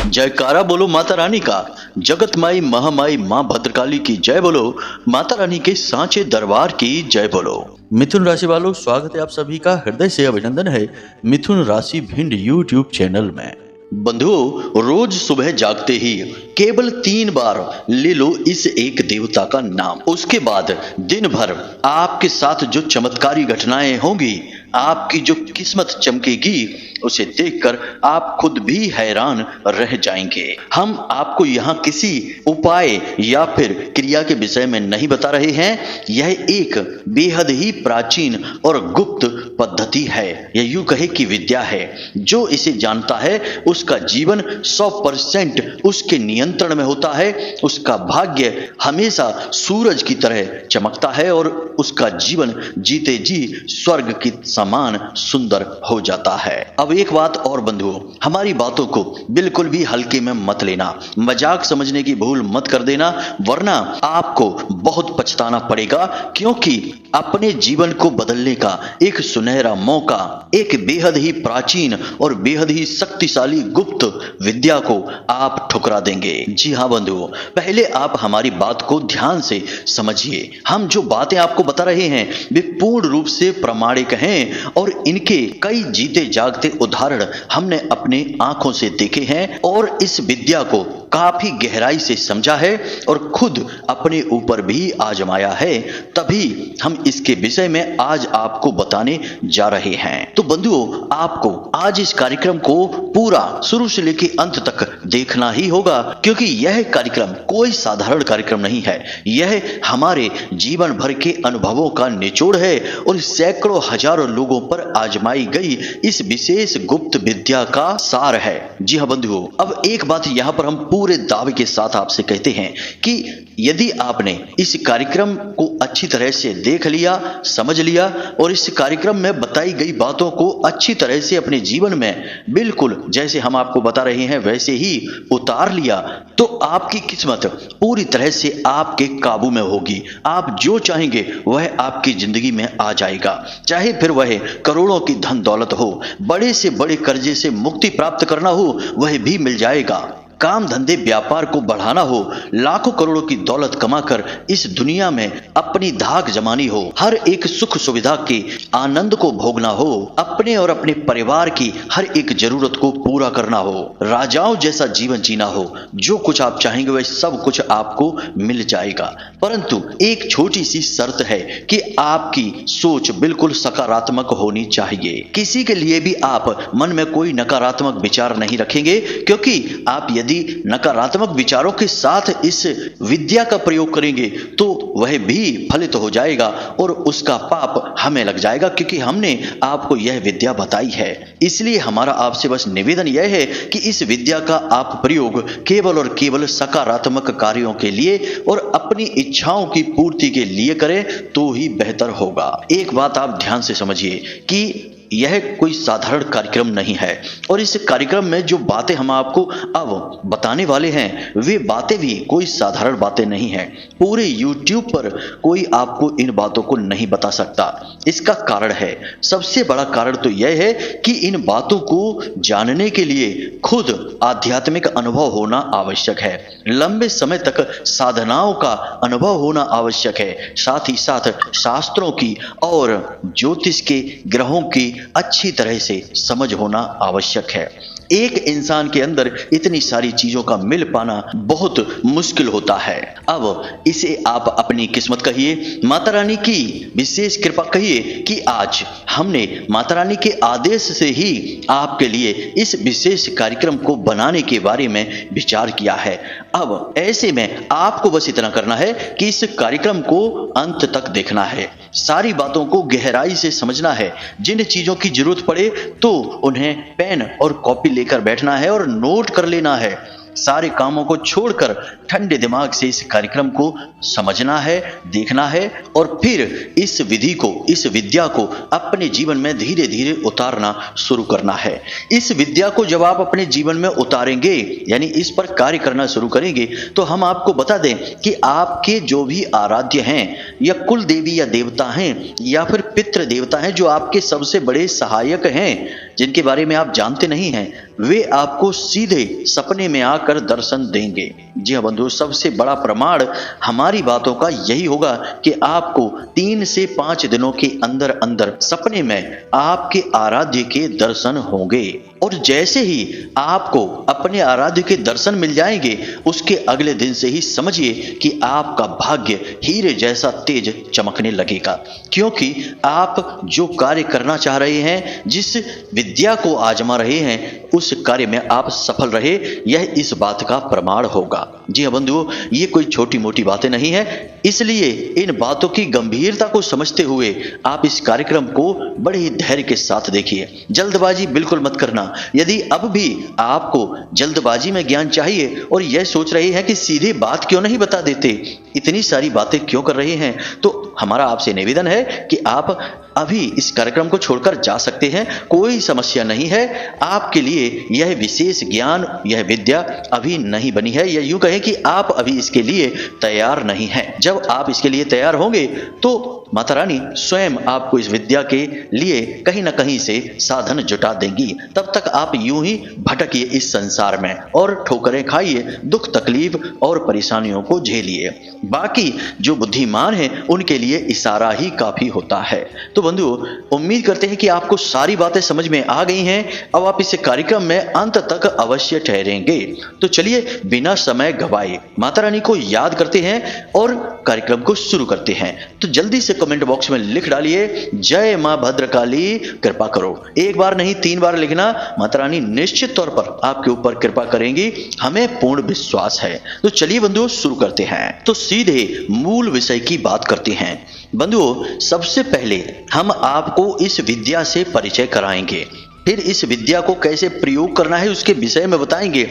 जयकारा बोलो माता रानी का। जगत माई महामाई माँ भद्रकाली की जय बोलो। माता रानी के सांचे दरबार की जय बोलो। मिथुन राशि वालों, स्वागत है आप सभी का, हृदय से अभिनंदन है मिथुन राशि भिंड यूट्यूब चैनल में। बंधुओं, रोज सुबह जागते ही केवल 3 बार ले लो इस एक देवता का नाम। उसके बाद दिन भर आपके साथ जो चमत्कारी घटनाएं होंगी, आपकी जो किस्मत चमकेगी, उसे देखकर आप खुद भी हैरान रह जाएंगे। हम आपको यहाँ किसी उपाय या फिर क्रिया के विषय में नहीं बता रहे हैं। यह एक बेहद ही प्राचीन और गुप्त पद्धति है, या यूं कहे कि विद्या है। जो इसे जानता है उसका जीवन 100% उसके नियंत्रण में होता है। उसका भाग्य हमेशा सूरज की तरह चमकता है और उसका जीवन जीते जी स्वर्ग की समान सुंदर हो जाता है। अब एक बात और बंधुओं, हमारी बातों को बिल्कुल भी हल्के में मत लेना, मजाक समझने की भूल मत कर देना, वरना आपको बहुत पछताना पड़ेगा। क्योंकि अपने जीवन को बदलने का एक सुनहरा मौका, एक बेहद ही प्राचीन और बेहद ही शक्तिशाली गुप्त विद्या को आप ठुकरा देंगे। जी हाँ बंधुओं, पहले आप हमारी बात को ध्यान से समझिए। हम जो बातें आपको बता रहे हैं वे पूर्ण रूप से प्रामाणिक हैं और इनके कई जीते जागते उदाहरण हमने अपने आंखों से देखे हैं और इस विद्या को काफी गहराई से समझा है और खुद अपने ऊपर भी आजमाया है। तभी हम इसके विषय में आज आपको बताने जा रहे हैं। तो बंधुओं, आपको आज इस कार्यक्रम को पूरा शुरू से लेकर अंत तक देखना ही होगा, क्योंकि यह कार्यक्रम कोई साधारण कार्यक्रम नहीं है। यह हमारे जीवन भर के अनुभवों का निचोड़ है और सैकड़ों हजारों लोगों पर आजमाई गई इस विशेष गुप्त विद्या का सार है। जी हाँ बंधुओं, अब एक बात यहाँ पर हम पूरे दावे के साथ आपसे कहते हैं कि यदि आपने इस कार्यक्रम को अच्छी तरह से देख लिया, समझ लिया और इस कार्यक्रम में बताई गई बातों को अच्छी तरह से अपने जीवन में बिल्कुल जैसे हम आपको बता रहे हैं वैसे ही उतार लिया, तो आपकी किस्मत पूरी तरह से आपके काबू में होगी। आप जो चाहेंगे वह आपकी जिंदगी में आ जाएगा। चाहे फिर वह करोड़ों की धन दौलत हो, बड़े से बड़े कर्जे से मुक्ति प्राप्त करना हो, वह भी मिल जाएगा। काम धंधे व्यापार को बढ़ाना हो, लाखों करोड़ों की दौलत कमाकर इस दुनिया में अपनी धाक जमानी हो, हर एक सुख सुविधा के आनंद को भोगना हो, अपने और अपने परिवार की हर एक जरूरत को पूरा करना हो, राजाओं जैसा जीवन जीना हो, जो कुछ आप चाहेंगे वह सब कुछ आपको मिल जाएगा। परंतु एक छोटी सी शर्त है कि आपकी सोच बिल्कुल सकारात्मक होनी चाहिए। किसी के लिए भी आप मन में कोई नकारात्मक विचार नहीं रखेंगे, क्योंकि आप यदि नकारात्मक विचारों के साथ इस विद्या का प्रयोग करेंगे तो वह भी फलित हो जाएगा और उसका पाप हमें लग जाएगा, क्योंकि हमने आपको यह विद्या बताई है। इसलिए हमारा आपसे बस निवेदन यह है कि इस विद्या का आप प्रयोग केवल और केवल सकारात्मक कार्यों के लिए और अपनी इच्छाओं की पूर्ति के लिए करें तो ही बेहतर होगा। एक बात आप ध्यान से समझिए कि यह कोई साधारण कार्यक्रम नहीं है और इस कार्यक्रम में जो बातें हम आपको अब बताने वाले हैं वे बातें भी कोई साधारण बातें नहीं हैं। पूरे YouTube पर कोई आपको इन बातों को नहीं बता सकता। इसका कारण है, सबसे बड़ा कारण तो यह है कि इन बातों को जानने के लिए खुद आध्यात्मिक अनुभव होना आवश्यक है, लंबे समय तक साधनाओं का अनुभव होना आवश्यक है, साथ ही साथ शास्त्रों की और ज्योतिष के ग्रहों की अच्छी तरह से समझ होना आवश्यक है। एक इंसान के अंदर इतनी सारी चीजों का मिल पाना बहुत मुश्किल होता है। अब इसे आप अपनी किस्मत कहिए, माता रानी की विशेष कृपा कहिए कि आज हमने माता रानी के आदेश से ही आपके लिए इस विशेष कार्यक्रम को बनाने के बारे में विचार किया है। अब ऐसे में आपको बस इतना करना है कि इस कार्यक्रम को अंत तक देखना है, सारी बातों को गहराई से समझना है। जिन चीजों की जरूरत पड़े तो उन्हें पेन और कॉपी लेकर बैठना है और नोट कर लेना है। सारे कामों को छोड़कर ठंडे दिमाग से इस कार्यक्रम को समझना है, देखना है और फिर इस विधि को, इस विद्या को अपने जीवन में धीरे धीरे उतारना शुरू करना है। इस विद्या को जब आप अपने जीवन में उतारेंगे, यानी इस पर कार्य करना शुरू करेंगे, तो हम आपको बता दें कि आपके जो भी आराध्य हैं या कुल देवी या देवता हैं या फिर पितृ देवता हैं, जो आपके सबसे बड़े सहायक हैं, जिनके बारे में आप जानते नहीं हैं, वे आपको सीधे सपने में आकर दर्शन देंगे। जी हाँ बंधु, सबसे बड़ा प्रमाण हमारी बातों का यही होगा कि आपको 3 से 5 दिनों के अंदर अंदर सपने में आपके आराध्य के दर्शन होंगे। और जैसे ही आपको अपने आराध्य के दर्शन मिल जाएंगे, उसके अगले दिन से ही समझिए कि आपका भाग्य हीरे जैसा तेज चमकने लगेगा, क्योंकि आप जो कार्य करना चाह रहे हैं, जिस विद्या को आजमा रहे हैं, उस कार्य में आप सफल रहे, यह इस बात का प्रमाण होगा। जी हाँ बंधुओं, ये कोई छोटी मोटी बातें नहीं है, इसलिए इन बातों की गंभीरता को समझते हुए आप इस कार्यक्रम को बड़े ही धैर्य के साथ देखिए। जल्दबाजी बिल्कुल मत करना। यदि अब भी आपको जल्दबाजी में ज्ञान चाहिए और यह सोच रहे हैं कि सीधे बात क्यों नहीं बता देते, इतनी सारी बातें क्यों कर रहे हैं, तो हमारा आपसे निवेदन है कि आप अभी इस कार्यक्रम को छोड़कर जा सकते हैं, कोई समस्या नहीं है। आपके लिए यह विशेष ज्ञान, यह विद्या अभी नहीं बनी है, या यूं कहें कि आप अभी इसके लिए तैयार नहीं हैं। जब आप इसके लिए तैयार होंगे तो माता रानी स्वयं आपको इस विद्या के लिए कहीं ना कहीं से साधन जुटा देंगी। तब तक आप यूं ही भटकिए इस संसार में और ठोकरें खाइए, दुख तकलीफ और परेशानियों को झेलिए। बाकी जो बुद्धिमान हैं उनके लिए इशारा ही काफी होता है। तो बंधुओं, उम्मीद करते हैं कि आपको सारी बातें समझ में आ गई हैं। अब आप इस कार्यक्रम में अंत तक अवश्य ठहरेंगे। तो चलिए बिना समय गवाए माता रानी को याद करते हैं और कार्यक्रम को शुरू करते हैं। तो जल्दी से कमेंट बॉक्स में लिख डालिए, जय मां भद्रकाली कृपा करो। एक बार नहीं 3 बार लिखना, माता रानी निश्चित तौर पर आपके ऊपर कृपा करेंगी, हमें पूर्ण विश्वास है। तो चलिए बंधुओं शुरू करते हैं। तो सीधे मूल विषय की बात करते हैं। बंधुओं, सबसे पहले हम आपको इस विद्या से परिचय कराएंगे, फिर इस विद्या को कैसे प्रयोग करना है उसके विषय में बताएंगे,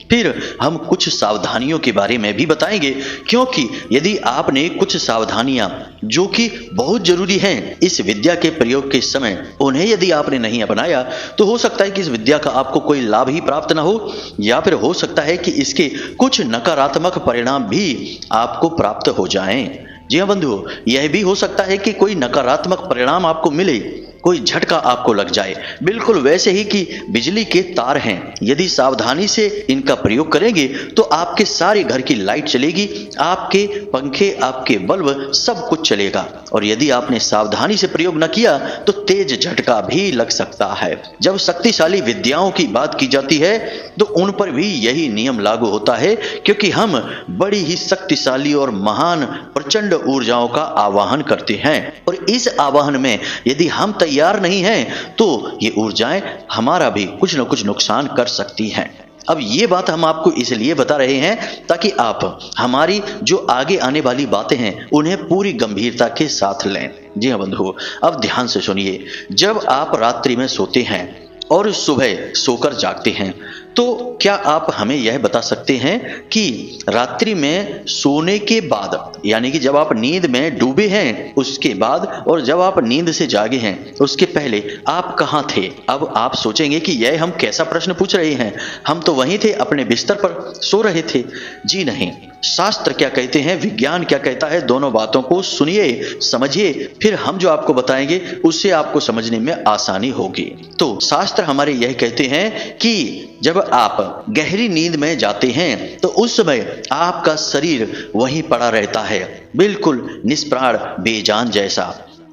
फिर हम कुछ सावधानियों के बारे में भी बताएंगे, क्योंकि यदि आपने कुछ सावधानियां जो कि बहुत जरूरी हैं इस विद्या के प्रयोग के समय, उन्हें यदि आपने नहीं अपनाया तो हो सकता है कि इस विद्या का आपको कोई लाभ ही प्राप्त ना हो, या फिर हो सकता है कि इसके कुछ नकारात्मक परिणाम भी आपको प्राप्त हो जाएं। जी हाँ बंधुओं, यह भी हो सकता है कि कोई नकारात्मक परिणाम आपको मिले, कोई झटका आपको लग जाए, बिल्कुल वैसे ही कि बिजली के तार हैं, यदि सावधानी से इनका प्रयोग करेंगे तो आपके सारे घर की लाइट चलेगी, आपके पंखे, आपके बल्ब, सब कुछ चलेगा। और यदि आपने सावधानी से प्रयोग न किया तो तेज झटका भी लग सकता है। जब शक्तिशाली विद्याओं की बात की जाती है तो उन पर भी यही नियम लागू होता है, क्योंकि हम बड़ी ही शक्तिशाली और महान प्रचंड ऊर्जाओं का आवाहन करते हैं, और इस आवाहन में यदि हम तैयार नहीं हैं तो ये ऊर्जाएं हमारा भी कुछ न कुछ नुकसान कर सकती हैं। अब ये बात हम आपको इसलिए बता रहे हैं ताकि आप हमारी जो आगे आने वाली बातें हैं उन्हें पूरी गंभीरता के साथ लें। जी हाँ बंधुओं, अब ध्यान से सुनिए। जब आप रात्रि में सोते हैं और सुबह सोकर जागते हैं, तो क्या आप हमें यह बता सकते हैं कि रात्रि में सोने के बाद, यानी कि जब आप नींद में डूबे हैं उसके बाद, और जब आप नींद से जागे हैं उसके पहले आप कहाँ थे? अब आप सोचेंगे कि यह हम कैसा प्रश्न पूछ रहे हैं, हम तो वहीं थे, अपने बिस्तर पर सो रहे थे। जी नहीं, शास्त्र क्या कहते हैं, विज्ञान क्या कहता है, दोनों बातों को सुनिए, समझिए, फिर हम जो आपको बताएंगे उससे आपको समझने में आसानी होगी। तो शास्त्र हमारे यह कहते हैं कि जब आप गहरी नींद में जाते हैं तो उस समय आपका शरीर वहीं पड़ा रहता है, बिल्कुल निष्प्राण, बेजान जैसा।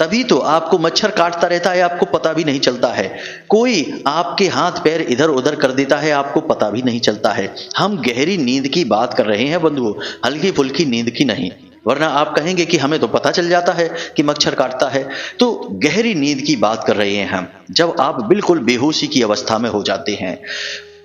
तभी तो आपको मच्छर काटता रहता है, आपको पता भी नहीं चलता है। कोई आपके हाथ पैर इधर उधर कर देता है, आपको पता भी नहीं चलता है। हम गहरी नींद की बात कर रहे हैं बंधुओं, हल्की फुल्की नींद की नहीं, वरना आप कहेंगे कि हमें तो पता चल जाता है कि मच्छर काटता है। तो गहरी नींद की बात कर रहे हैं हम, जब आप बिल्कुल बेहोशी की अवस्था में हो जाते हैं।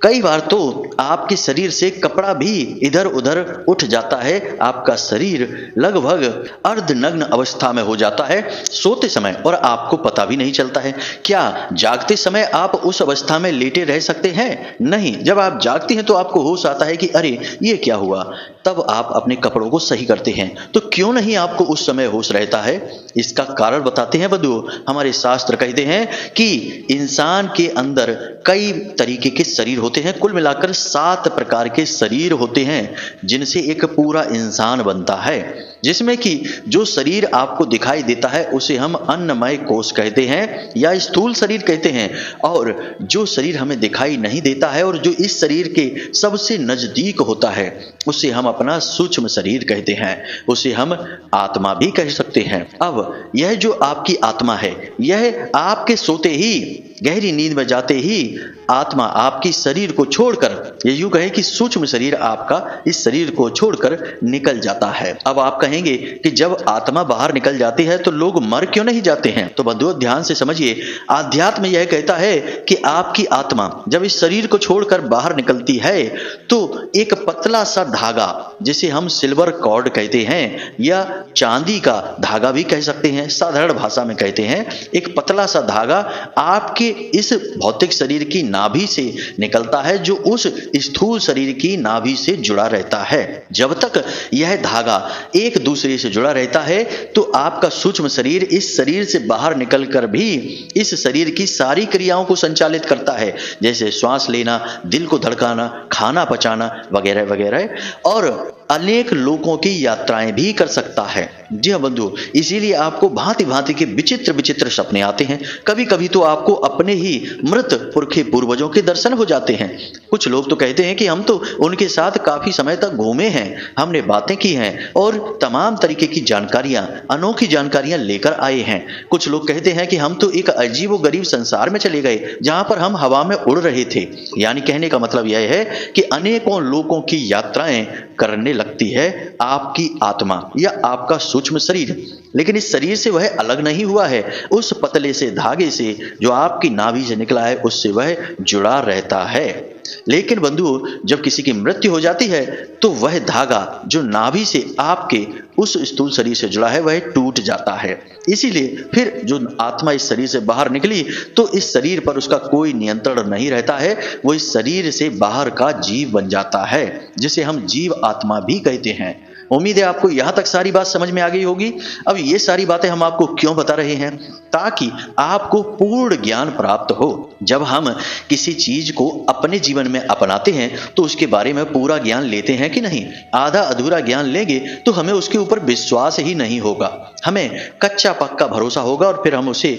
कई बार तो आपके शरीर से कपड़ा भी इधर उधर उठ जाता है, आपका शरीर लगभग अर्धनग्न अवस्था में हो जाता है सोते समय और आपको पता भी नहीं चलता है। क्या जागते समय आप उस अवस्था में लेटे रह सकते हैं? नहीं। जब आप जागते हैं तो आपको होश आता है कि अरे ये क्या हुआ, तब आप अपने कपड़ों को सही करते हैं। तो क्यों नहीं आपको उस समय होश रहता है? इसका कारण बताते हैं बंधुओं। हमारे शास्त्र कहते हैं कि इंसान के अंदर कई तरीके के शरीर होते हैं, कुल मिलाकर 7 प्रकार के शरीर होते हैं जिनसे एक पूरा इंसान बनता है। जिसमें कि जो शरीर आपको दिखाई देता है उसे हम अन्नमय कोश कहते हैं या स्थूल शरीर कहते हैं, और जो शरीर हमें दिखाई नहीं देता है और जो इस शरीर के सबसे नजदीक होता है उसे हम अपना सूक्ष्म शरीर कहते हैं, उसे हम आत्मा भी कह सकते हैं। अब यह जो आपकी आत्मा है, यह आपके सोते ही, गहरी नींद में जाते ही आत्मा आपकी शरीर को छोड़कर, ये यूं कहें कि सूक्ष्म शरीर आपका इस शरीर को छोड़कर निकल जाता है। अब आप कहेंगे कि जब आत्मा बाहर निकल जाती है तो लोग मर क्यों नहीं जाते हैं? तो बंधुओं ध्यान से समझिए, आध्यात्म यह कहता है कि आपकी आत्मा जब इस शरीर को छोड़कर बाहर निकलती है तो एक पतला सा धागा, जिसे हम सिल्वर कॉर्ड कहते हैं या चांदी का धागा भी कह सकते हैं, साधारण भाषा में कहते हैं, एक पतला सा धागा आपके इस भौतिक शरीर की नाभि से निकलता है जो उस स्थूल शरीर की नाभि से जुड़ा रहता है। जब तक यह धागा एक दूसरे से जुड़ा रहता है तो आपका सूक्ष्म शरीर इस शरीर से बाहर निकलकर भी इस शरीर की सारी क्रियाओं को संचालित करता है, जैसे श्वास लेना, दिल को धड़काना, खाना पचाना वगैरह वगैरह, और अनेक लोगों की यात्राएं भी कर सकता है। जी हाँ बंधु, इसीलिए आपको भांति भांति के विचित्र विचित्र सपने आते हैं। कभी कभी तो आपको अपने ही मृत पुरखे पूर्वजों के दर्शन हो जाते हैं। कुछ लोग तो कहते हैं कि हम तो उनके साथ काफी समय तक घूमे हैं, हमने बातें की हैं और तमाम तरीके की जानकारियां, अनोखी जानकारियां लेकर आए हैं। कुछ लोग कहते हैं कि हम तो एक अजीबो गरीब संसार में चले गए जहां पर हम हवा में उड़ रहे थे। यानी कहने का मतलब यह है कि अनेकों लोगों की यात्राएं करने लगती है आपकी आत्मा या आपका सूक्ष्म शरीर, लेकिन इस शरीर से वह अलग नहीं हुआ है। उस पतले से धागे से जो आपकी नाभि से निकला है उससे वह जुड़ा रहता है। लेकिन बंधुओं, जब किसी की मृत्यु हो जाती है तो वह धागा जो नाभि से आपके उस स्थूल शरीर से जुड़ा है वह टूट जाता है। इसीलिए फिर जो आत्मा इस शरीर से बाहर निकली तो इस शरीर पर उसका कोई नियंत्रण नहीं रहता है, वो इस शरीर से बाहर का जीव बन जाता है, जिसे हम जीव आत्मा भी कहते हैं। उम्मीद है आपको यहां तक सारी बात समझ में आ गई होगी। अब ये सारी बातें हम आपको क्यों बता रहे हैं? ताकि आपको पूर्ण ज्ञान प्राप्त हो। जब हम किसी चीज को अपने जीवन में अपनाते हैं तो उसके बारे में पूरा ज्ञान लेते हैं कि नहीं? आधा अधूरा ज्ञान लेंगे तो हमें उसके ऊपर विश्वास ही नहीं होगा, हमें कच्चा पक्का भरोसा होगा और फिर हम उसे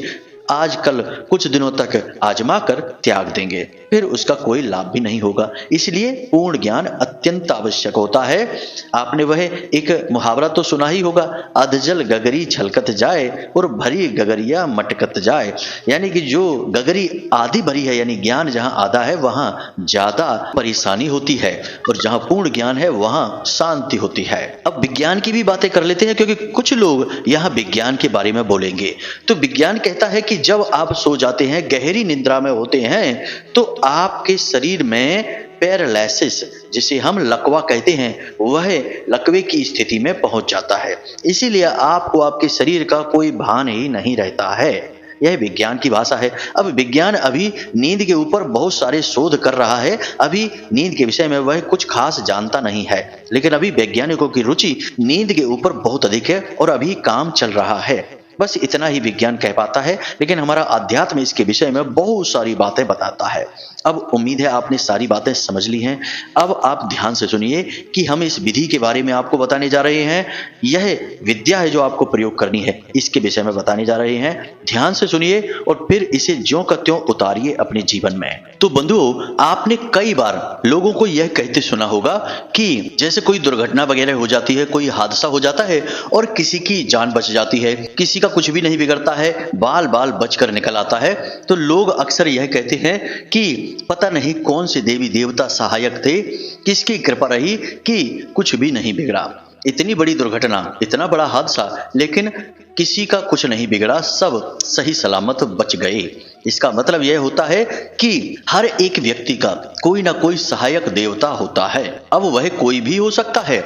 आजकल कुछ दिनों तक आजमा कर त्याग देंगे, फिर उसका कोई लाभ भी नहीं होगा। इसलिए पूर्ण ज्ञान अत्यंत आवश्यक होता है। आपने वह एक मुहावरा तो सुना ही होगा, अधजल गगरी छलकत जाए और भरी गगरिया मटकत जाए। यानी कि जो गगरी आधी भरी है, यानी ज्ञान जहां आधा है वहां ज्यादा परेशानी होती है और जहां पूर्ण ज्ञान है वहां शांति होती है। अब विज्ञान की भी बातें कर लेते हैं, क्योंकि कुछ लोग यहाँ विज्ञान के बारे में बोलेंगे। तो विज्ञान कहता है कि जब आप सो जाते हैं, गहरी निद्रा में होते हैं, तो आपके शरीर में पैरालिसिस, जिसे हम लकवा कहते हैं, वह लकवे की स्थिति में पहुंच जाता है। इसीलिए आपको आपके शरीर का कोई भान ही नहीं रहता है। यह विज्ञान की भाषा है। अब विज्ञान अभी नींद के ऊपर बहुत सारे शोध कर रहा है। अभी नींद के विषय में वह कुछ खास जानता नहीं है, लेकिन अभी वैज्ञानिकों की रुचि नींद के ऊपर बहुत अधिक है और अभी काम चल रहा है। बस इतना ही विज्ञान कह पाता है, लेकिन हमारा अध्यात्म इसके विषय में बहुत सारी बातें बताता है। अब उम्मीद है आपने सारी बातें समझ ली हैं। अब आप ध्यान से सुनिए कि हम इस विधि के बारे में आपको बताने जा रहे हैं। यह विद्या है जो आपको प्रयोग करनी है, इसके विषय में बताने जा रहे हैं। ध्यान से सुनिए और फिर इसे ज्यों का त्यों उतारिए अपने जीवन में। तो बंधुओं, आपने कई बार लोगों को यह कहते सुना होगा कि जैसे कोई दुर्घटना वगैरह हो जाती है, कोई हादसा हो जाता है और किसी की जान बच जाती है, किसी का कुछ भी नहीं बिगड़ता है, बाल बाल बचकर निकल आता है, तो लोग अक्सर यह कहते हैं कि पता नहीं कौन से देवी देवता सहायक थे, किसकी कृपा रही कि कुछ भी नहीं बिगड़ा। इतनी बड़ी दुर्घटना, इतना बड़ा हादसा, लेकिन किसी का कुछ नहीं बिगड़ा, सब सही सलामत बच गए। इसका मतलब यह होता है कि हर एक व्यक्ति का कोई ना कोई सहायक देवता होता है। अब वह कोई भी हो सकता है,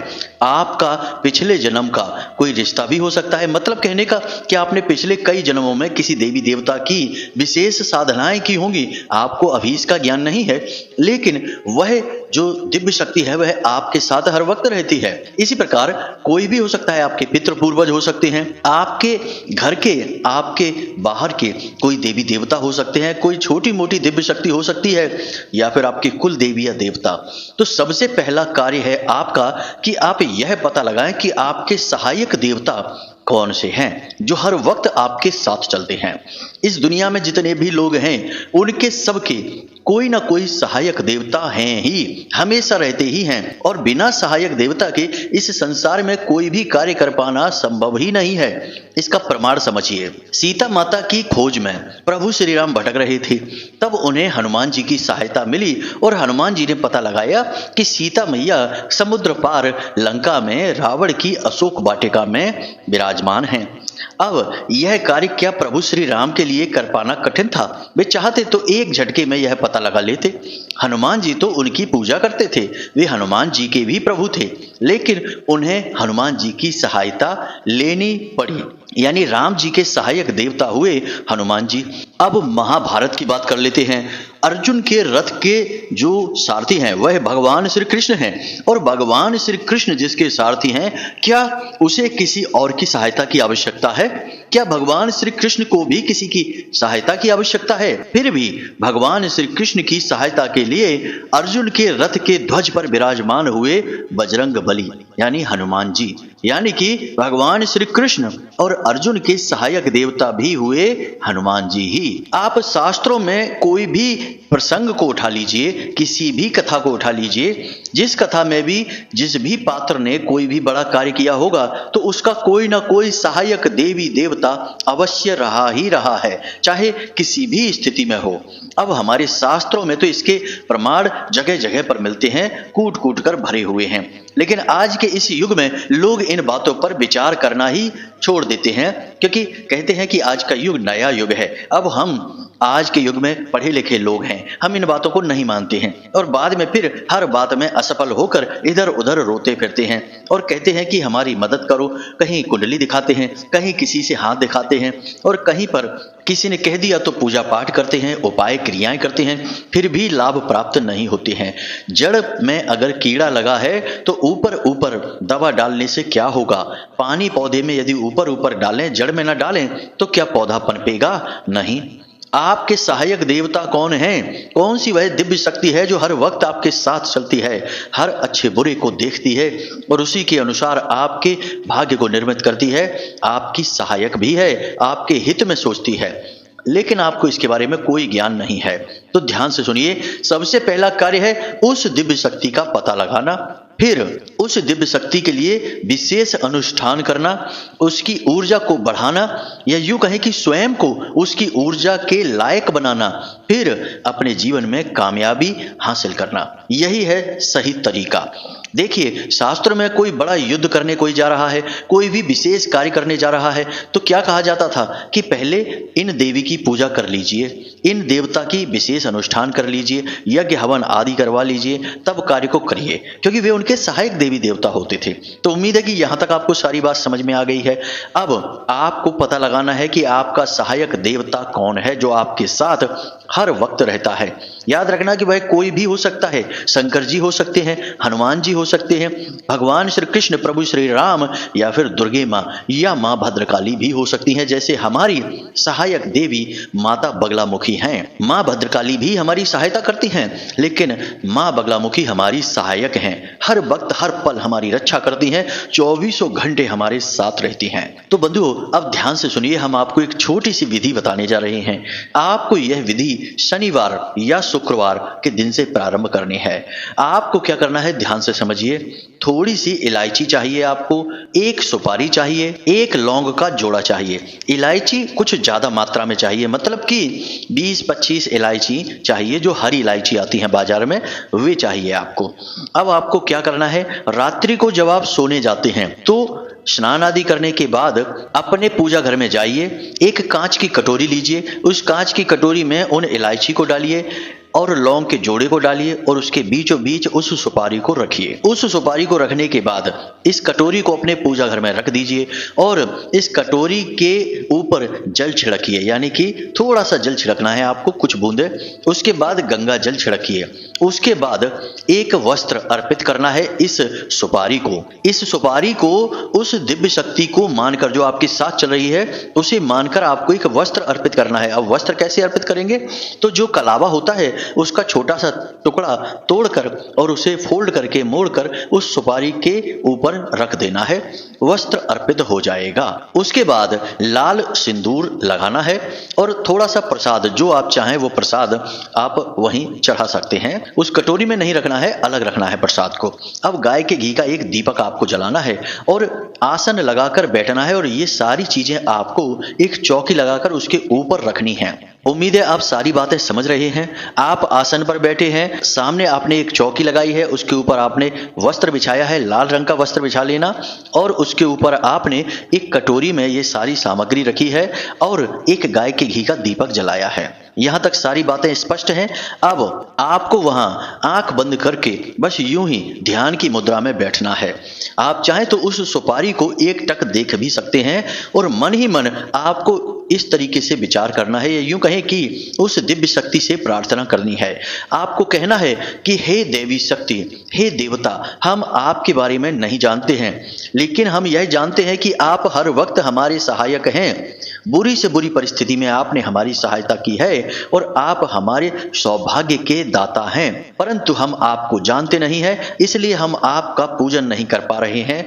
आपका पिछले जन्म का कोई रिश्ता भी हो सकता है। मतलब कहने का कि आपने पिछले कई जन्मों में किसी देवी देवता की विशेष साधनाएं की होंगी, आपको अभी इसका ज्ञान नहीं है, लेकिन वह जो दिव्य शक्ति है वह आपके साथ हर वक्त रहती है। इसी प्रकार कोई भी हो सकता है, आपके पितृ पूर्वज हो सकते हैं, आपके घर के, आपके बाहर के कोई देवी देवता हो सकते हैं, कोई छोटी मोटी दिव्य शक्ति हो सकती है, या फिर आपके कुल देवी या देवता। तो सबसे पहला कार्य है आपका कि आप यह पता लगाएं कि आपके सहायक देवता कौन से हैं जो हर वक्त आपके साथ चलते हैं। इस दुनिया में जितने भी लोग हैं उनके सबके कोई ना कोई सहायक देवता हैं ही, हमेशा रहते ही हैं, और बिना सहायक देवता के इस संसार में कोई भी कार्य कर पाना संभव ही नहीं है। इसका प्रमाण समझिए। सीता माता की खोज में प्रभु श्री राम भटक रहे थे, तब उन्हें हनुमान जी की सहायता मिली और हनुमान जी ने पता लगाया कि सीता मैया समुद्र पार लंका में रावण की अशोक वाटिका में विराजमान हैं। अब यह कार्य क्या प्रभु श्री राम के लिए कर पाना कठिन था? वे चाहते तो एक झटके में यह पता लगा लेते। हनुमान जी तो उनकी पूजा करते थे, वे हनुमान जी के भी प्रभु थे, लेकिन उन्हें हनुमान जी की सहायता लेनी पड़ी, यानी राम जी के सहायक देवता हुए हनुमान जी। अब महाभारत की बात कर लेते हैं। अर्जुन के रथ के जो सारथी हैं वह भगवान श्री कृष्ण हैं, और भगवान श्री कृष्ण जिसके सारथी हैं, क्या उसे किसी और की सहायता की आवश्यकता है? क्या भगवान श्री कृष्ण को भी किसी की सहायता की आवश्यकता है? फिर भी भगवान श्री कृष्ण की सहायता के लिए अर्जुन के रथ के ध्वज पर विराजमान हुए बजरंग बली यानी हनुमान जी, यानी कि भगवान श्री कृष्ण और अर्जुन के सहायक देवता भी हुए हनुमान जी ही। आप शास्त्रों में कोई भी प्रसंग को उठा लीजिए, किसी भी कथा को उठा लीजिए, जिस कथा में भी जिस भी पात्र ने कोई भी बड़ा कार्य किया होगा तो उसका कोई ना कोई सहायक देवी देवता अवश्य रहा ही रहा है, चाहे किसी भी स्थिति में हो। अब हमारे शास्त्रों में तो इसके प्रमाण जगह जगह पर मिलते हैं, कूट कूट कर भरे हुए हैं, लेकिन आज के इस युग में लोग इन बातों पर विचार करना ही छोड़ देते हैं, क्योंकि कहते हैं कि आज का युग नया युग है। अब हम आज के युग में पढ़े लिखे लोग हैं, हम इन बातों को नहीं मानते हैं, और बाद में फिर हर बात में असफल होकर इधर उधर रोते फिरते हैं और कहते हैं कि हमारी मदद करो। कहीं कुंडली दिखाते हैं, कहीं किसी से हाथ दिखाते हैं, और कहीं पर किसी ने कह दिया तो पूजा पाठ करते हैं, उपाय क्रियाएं करते हैं, फिर भी लाभ प्राप्त नहीं होते हैं। जड़ में अगर कीड़ा लगा है तो ऊपर ऊपर दवा डालने से क्या होगा? पानी पौधे में यदि ऊपर ऊपर डालें, जड़ में ना डालें, तो क्या पौधा पनपेगा? नहीं। आपके सहायक देवता कौन हैं? कौन सी वह दिव्य शक्ति है जो हर वक्त आपके साथ चलती है, हर अच्छे बुरे को देखती है और उसी के अनुसार आपके भाग्य को निर्मित करती है, आपकी सहायक भी है, आपके हित में सोचती है, लेकिन आपको इसके बारे में कोई ज्ञान नहीं है। तो ध्यान से सुनिए। सबसे पहला कार्य है उस दिव्य शक्ति का पता लगाना, फिर उस दिव्य शक्ति के लिए विशेष अनुष्ठान करना, उसकी ऊर्जा को बढ़ाना, या यूं कहें कि स्वयं को उसकी ऊर्जा के लायक बनाना, फिर अपने जीवन में कामयाबी हासिल करना। यही है सही तरीका। देखिए, शास्त्र में कोई बड़ा युद्ध करने कोई जा रहा है, कोई भी विशेष कार्य करने जा रहा है, तो क्या कहा जाता था कि पहले इन देवी की पूजा कर लीजिए, इन देवता की विशेष अनुष्ठान कर लीजिए, यज्ञ हवन आदि करवा लीजिए, तब कार्य को करिए, क्योंकि वे उनके सहायक देवी देवता होते थे। तो उम्मीद है कि यहां तक आपको सारी बात समझ में आ गई है। अब आपको पता लगाना है कि आपका सहायक देवता कौन है जो आपके साथ हर वक्त रहता है। याद रखना कि वह कोई भी हो सकता है, शंकर जी हो सकते हैं, हनुमान जी हो सकते हैं, भगवान श्री कृष्ण, प्रभु श्री राम, या फिर दुर्गे माँ या माँ भद्रकाली भी हो सकती हैं, जैसे हमारी सहायक देवी माता बगलामुखी हैं। माँ भद्रकाली भी हमारी सहायता करती हैं, लेकिन माँ बगलामुखी हमारी सहायक हैं, हर वक्त हर पल हमारी रक्षा करती हैं, 24 घंटे हमारे साथ रहती हैं। तो बंधुओं, अब ध्यान से सुनिए, हम आपको एक छोटी सी विधि बताने जा रहे हैं। आपको यह विधि शनिवार या शुक्रवार के दिन से प्रारंभ करनी है। आपको क्या करना है, ध्यान से समझिए। थोड़ी सी इलायची चाहिए आपको, एक सुपारी चाहिए, एक लौंग का जोड़ा चाहिए। इलायची कुछ ज्यादा मात्रा में चाहिए, मतलब कि 20-25 इलायची चाहिए, जो हरी इलायची आती है बाजार में, वे चाहिए आपको। अब आपको क्या करना है, रात्रि को जब आप सोने जाते हैं तो स्नान आदि करने के बाद अपने पूजा घर में जाइए, एक कांच की कटोरी लीजिए, उस कांच की कटोरी में उन इलायची को डालिए और लौंग के जोड़े को डालिए और उसके बीचों बीच उस सुपारी को रखिए। उस सुपारी को रखने के बाद इस कटोरी को अपने पूजा घर में रख दीजिए और इस कटोरी के ऊपर जल छिड़किए, यानी कि थोड़ा सा जल छिड़कना है आपको, कुछ बूंदे। उसके बाद गंगा जल छिड़किए। उसके बाद एक वस्त्र अर्पित करना है इस सुपारी को। इस सुपारी को उस दिव्य शक्ति को मानकर, जो आपके साथ चल रही है उसे मानकर आपको एक वस्त्र अर्पित करना है। अब वस्त्र कैसे अर्पित करेंगे? तो जो कलावा होता है उसका छोटा सा टुकड़ा तोड़कर और उसे फोल्ड करके मोड़कर उस सुपारी के ऊपर रख देना है, वस्त्र अर्पित हो जाएगा। उसके बाद लाल सिंदूर लगाना है और थोड़ा सा प्रसाद, जो आप चाहें वो प्रसाद आप वहीं चढ़ा सकते हैं। उस कटोरी में नहीं रखना है, अलग रखना है प्रसाद को। अब गाय के घी का एक दीपक आपको जलाना है और आसन लगाकर बैठना है और ये सारी चीजें आपको एक चौकी लगाकर उसके ऊपर रखनी है। उम्मीद है आप सारी बातें समझ रहे हैं। आप आसन पर बैठे हैं, सामने आपने एक चौकी लगाई है, उसके ऊपर आपने वस्त्र बिछाया है, लाल रंग का वस्त्र बिछा लेना और उसके ऊपर आपने एक कटोरी में ये सारी सामग्री रखी है और एक गाय के घी का दीपक जलाया है। यहां तक सारी बातें स्पष्ट हैं। अब आपको वहां आंख बंद करके बस यूं ही ध्यान की मुद्रा में बैठना है। आप चाहें तो उस सुपारी को एक टक देख भी सकते हैं और मन ही मन आपको इस तरीके से विचार करना है, या यूं कहें कि उस दिव्य शक्ति से प्रार्थना करनी है। आपको कहना है कि हे देवी शक्ति, हे देवता, हम आपके बारे में नहीं जानते हैं, लेकिन हम यह जानते हैं कि आप हर वक्त हमारे सहायक हैं। बुरी से बुरी परिस्थिति में आपने हमारी सहायता की है और आप हमारे सौभाग्य के दाता हैं, परंतु हम आपको जानते नहीं हैं, इसलिए हम आपका पूजन नहीं कर पा रहे हैं।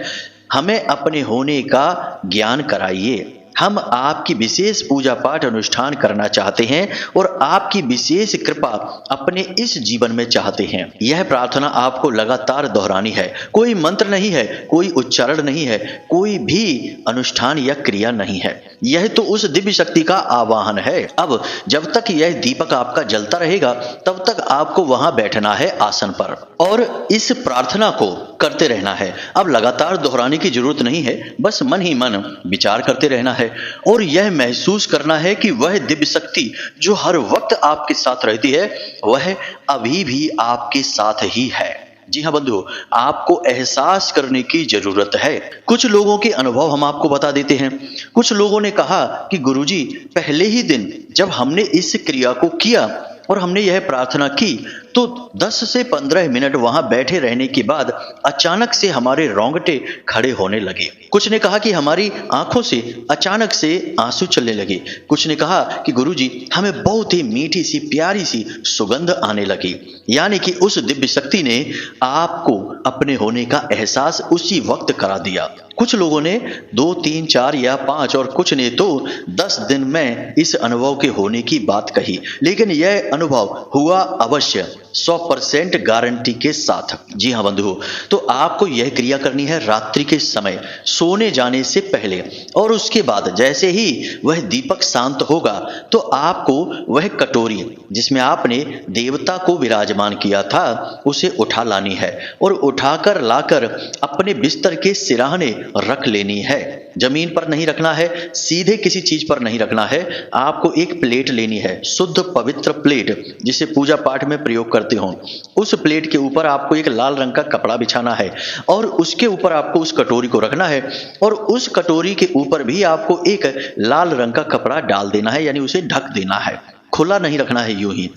हमें अपने होने का ज्ञान कराइए। हम आपकी विशेष पूजा पाठ अनुष्ठान करना चाहते हैं और आपकी विशेष कृपा अपने इस जीवन में चाहते हैं। यह प्रार्थना आपको लगातार दोहरानी है। कोई मंत्र नहीं है, कोई उच्चारण नहीं है, कोई भी अनुष्ठान या क्रिया नहीं है। यह तो उस दिव्य शक्ति का आवाहन है। अब जब तक यह दीपक आपका जलता रहेगा तब तक आपको वहां बैठना है आसन पर और इस प्रार्थना को करते रहना है। अब लगातार दोहराने की जरूरत नहीं है, बस मन ही मन विचार करते रहना है और यह महसूस करना है कि वह दिव्य शक्ति जो हर वक्त आपके साथ रहती है वह अभी भी आपके साथ ही है। जी हाँ बंधु, आपको एहसास करने की जरूरत है। कुछ लोगों के अनुभव हम आपको बता देते हैं। कुछ लोगों ने कहा कि गुरुजी, पहले ही दिन जब हमने इस क्रिया को किया और हमने यह प्रार्थना की तो 10 से 15 मिनट वहां बैठे रहने के बाद अचानक से हमारे रोंगटे खड़े होने लगे। कुछ ने कहा कि हमारी आंखों से अचानक से आंसू चलने लगे। कुछ ने कहा कि गुरुजी, हमें बहुत ही मीठी सी प्यारी सी सुगंध आने लगी। यानी कि उस दिव्य शक्ति ने आपको अपने होने का एहसास उसी वक्त करा दिया। कुछ लोगों ने 2, 3, 4 या 5 और कुछ ने तो 10 दिन में इस अनुभव के होने की बात कही, लेकिन यह अनुभव हुआ अवश्य 100% गारंटी के साथ। जी हाँ बंधु, तो आपको यह क्रिया करनी है रात्रि के समय सोने जाने से पहले और उसके बाद जैसे ही वह दीपक शांत होगा तो आपको वह कटोरी जिसमें आपने देवता को विराजमान किया था उसे उठा लानी है और उठाकर लाकर अपने बिस्तर के सिराहने रख लेनी है। जमीन पर नहीं रखना है, सीधे किसी चीज पर नहीं रखना है। आपको एक प्लेट लेनी है, शुद्ध पवित्र प्लेट जिसे पूजा पाठ में प्रयोग करते हो। उस प्लेट के ऊपर आपको एक लाल रंग का कपड़ा बिछाना है और उसके ऊपर आपको उस कटोरी को रखना है और उस कटोरी के ऊपर भी आपको एक लाल रंग का कपड़ा डाल देना है, यानी उसे ढक देना है, खुला नहीं रखना है यूं ही,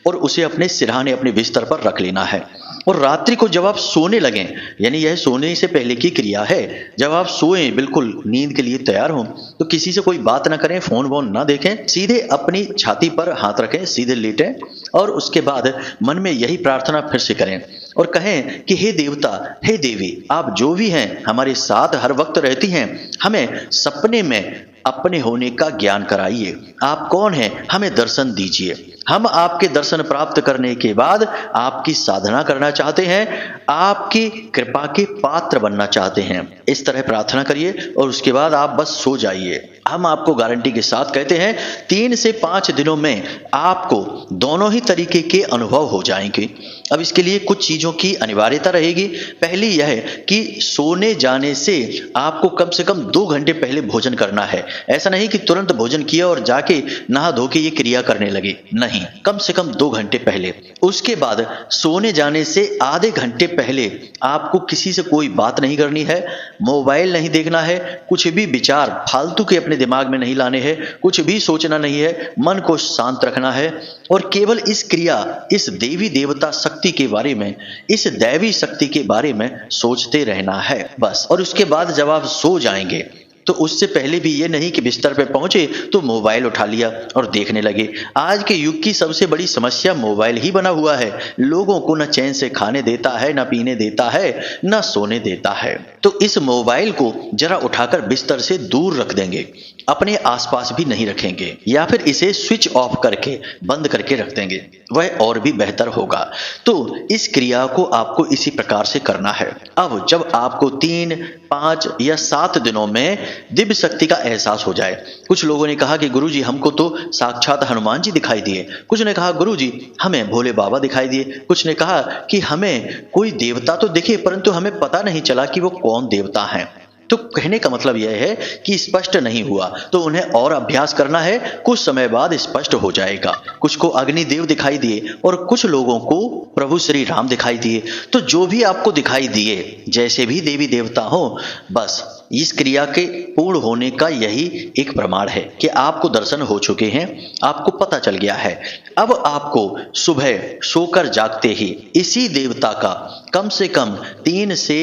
और उसे अपने सिरहाने अपने बिस्तर पर रख लेना है। और रात्रि को जब आप सोने लगें, यानी यह सोने से पहले की क्रिया है, जब आप सोएं बिल्कुल नींद के लिए तैयार हों तो किसी से कोई बात ना करें, फोन वोन ना देखें, सीधे अपनी छाती पर हाथ रखें, सीधे लेटें और उसके बाद मन में यही प्रार्थना फिर से करें और कहें कि हे देवता, हे देवी, आप जो भी हैं हमारे साथ हर वक्त रहती हैं, हमें सपने में अपने होने का ज्ञान कराइए। आप कौन हैं, हमें दर्शन दीजिए। हम आपके दर्शन प्राप्त करने के बाद आपकी साधना करना चाहते हैं, आपकी कृपा के पात्र बनना चाहते हैं। इस तरह प्रार्थना करिए और उसके बाद आप बस सो जाइए। हम आपको गारंटी के साथ कहते हैं 3 से 5 दिनों में आपको दोनों ही तरीके के अनुभव हो जाएंगे। अब इसके लिए कुछ चीजों की अनिवार्यता रहेगी। पहली यह है कि सोने जाने से आपको कम से कम 2 घंटे पहले भोजन करना है। ऐसा नहीं कि तुरंत भोजन किया और जाके नहा धो के ये क्रिया करने लगे, नहीं, कम से कम 2 घंटे पहले। उसके बाद सोने जाने से आधे घंटे पहले आपको किसी से कोई बात नहीं करनी है, मोबाइल नहीं देखना है, कुछ भी विचार फालतू के अपने दिमाग में नहीं लाने हैं, कुछ भी सोचना नहीं है, मन को शांत रखना है और केवल इस क्रिया, इस देवी देवता शक्ति के बारे में, इस दैवी शक्ति के बारे में सोचते रहना है बस। और उसके बाद जब आप सो जाएंगे तो उससे पहले भी ये नहीं कि बिस्तर पे पहुंचे तो मोबाइल उठा लिया और देखने लगे। आज के युग की सबसे बड़ी समस्या मोबाइल ही बना हुआ है। लोगों को न चैन से खाने देता है, न पीने देता है, न सोने देता है। तो इस मोबाइल को जरा उठाकर बिस्तर से दूर रख देंगे, अपने आसपास भी नहीं रखेंगे, या फिर इसे स्विच ऑफ करके बंद करके रख देंगे, वह और भी बेहतर होगा। तो इस क्रिया को आपको इसी प्रकार से करना है। अब जब आपको 3, 5 या 7 दिनों में दिव्य शक्ति का एहसास हो जाए, कुछ लोगों ने कहा कि गुरुजी हमको तो साक्षात हनुमान जी दिखाई दिए, कुछ ने कहा गुरुजी हमें भोले बाबा दिखाई दिए, कुछ ने कहा कि हमें कोई देवता तो दिखे परंतु हमें पता नहीं चला कि वो कौन देवता हैं। तो कहने का मतलब यह है कि स्पष्ट नहीं हुआ, तो उन्हें और अभ्यास करना है, कुछ समय बाद स्पष्ट हो जाएगा। कुछ को अग्निदेव दिखाई दिए और कुछ लोगों को प्रभु श्री राम दिखाई दिए। तो जो भी आपको दिखाई दिए, जैसे भी देवी देवता हो, बस इस क्रिया के पूर्ण होने का यही एक प्रमाण है कि आपको दर्शन हो चुके हैं, आपको पता चल गया है। अब आपको सुबह सोकर जागते ही इसी देवता का कम से कम 3 से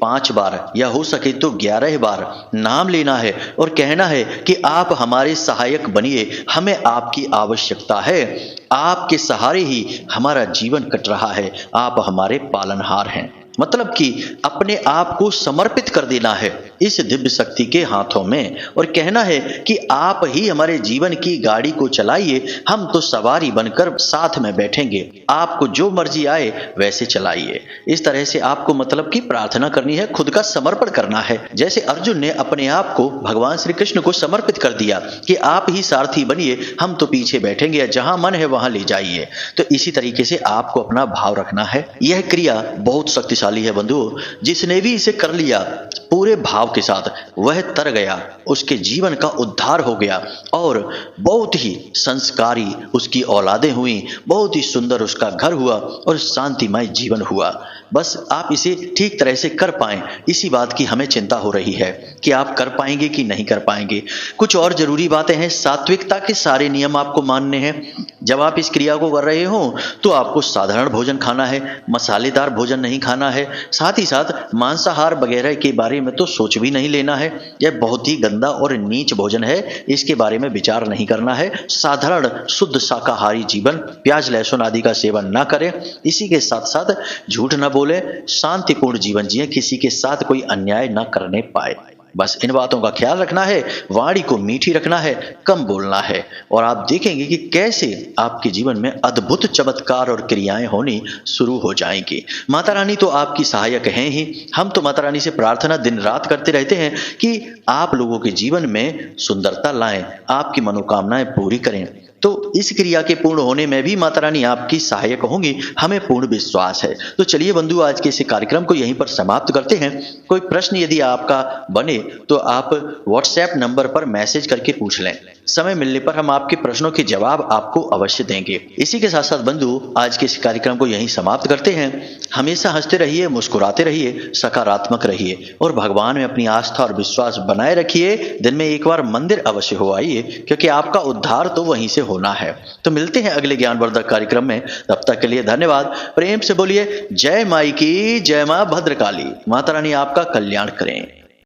5 बार या हो सके तो 11 बार नाम लेना है और कहना है कि आप हमारे सहायक बनिए, हमें आपकी आवश्यकता है, आपके सहारे ही हमारा जीवन कट रहा है, आप हमारे पालनहार हैं। मतलब कि अपने आप को समर्पित कर देना है इस दिव्य शक्ति के हाथों में और कहना है कि आप ही हमारे जीवन की गाड़ी को चलाइए, हम तो सवारी बनकर साथ में बैठेंगे, आपको जो मर्जी आए वैसे चलाइए। इस तरह से आपको मतलब की प्रार्थना करनी है, खुद का समर्पण करना है। जैसे अर्जुन ने अपने आप को भगवान श्री कृष्ण को समर्पित कर दिया कि आप ही सारथी बनिए, हम तो पीछे बैठेंगे, जहां मन है वहां ले जाइए। तो इसी तरीके से आपको अपना भाव रखना है। यह क्रिया बहुत शक्तिशाली है बंधुओं। जिसने भी इसे कर लिया पूरे भाव के साथ, वह तर गया, उसके जीवन का उद्धार हो गया और बहुत ही संस्कारी उसकी औलादें हुई, बहुत ही सुंदर उसका घर हुआ और शांतिमय जीवन हुआ। बस आप इसे ठीक तरह से कर पाएं, इसी बात की हमें चिंता हो रही है कि आप कर पाएंगे कि नहीं कर पाएंगे। कुछ और जरूरी बातें हैं, सात्विकता के सारे नियम आपको मानने हैं। जब आप इस क्रिया को कर रहे हो तो आपको साधारण भोजन खाना है, मसालेदार भोजन नहीं खाना है, साथ ही साथ मांसाहार वगैरह के बारे में तो सोच भी नहीं लेना है। यह बहुत ही गंदा और नीच भोजन है, इसके बारे में विचार नहीं करना है। साधारण शुद्ध शाकाहारी जीवन, प्याज लहसुन आदि का सेवन ना करें। इसी के साथ साथ झूठ न बोले, शांतिपूर्ण जीवन जिए, किसी के साथ कोई अन्याय न करने पाए। बस इन बातों का ख्याल रखना है, वाणी को मीठी रखना है, कम बोलना है और आप देखेंगे कि कैसे आपके जीवन में अद्भुत चमत्कार और क्रियाएं होनी शुरू हो जाएंगी। माता रानी तो आपकी सहायक हैं ही। हम तो माता रानी से प्रार्थना दिन रात करते रहते हैं कि आप लोगों के जीवन में सुंदरता लाएं, आपकी मनोकामनाएं पूरी करें। तो इस क्रिया के पूर्ण होने में भी माता रानी आपकी सहायक होंगी, हमें पूर्ण विश्वास है। तो चलिए बंधु, आज के इस कार्यक्रम को यहीं पर समाप्त करते हैं। कोई प्रश्न यदि आपका बने तो आप व्हाट्सएप नंबर पर मैसेज करके पूछ लें, समय मिलने पर हम आपके प्रश्नों के जवाब आपको अवश्य देंगे। इसी के साथ साथ बंधु, आज के इस कार्यक्रम को यहीं समाप्त करते हैं। हमेशा हंसते रहिए, मुस्कुराते रहिए, सकारात्मक रहिए और भगवान में अपनी आस्था और विश्वास बनाए रखिए। दिन में एक बार मंदिर अवश्य हो आइए, क्योंकि आपका उद्धार तो वहीं से होना है। तो मिलते हैं अगले ज्ञानवर्धक कार्यक्रम में, तब तक के लिए धन्यवाद। प्रेम से बोलिए जय माई की जय, मां भद्रकाली। माता रानी आपका कल्याण करें।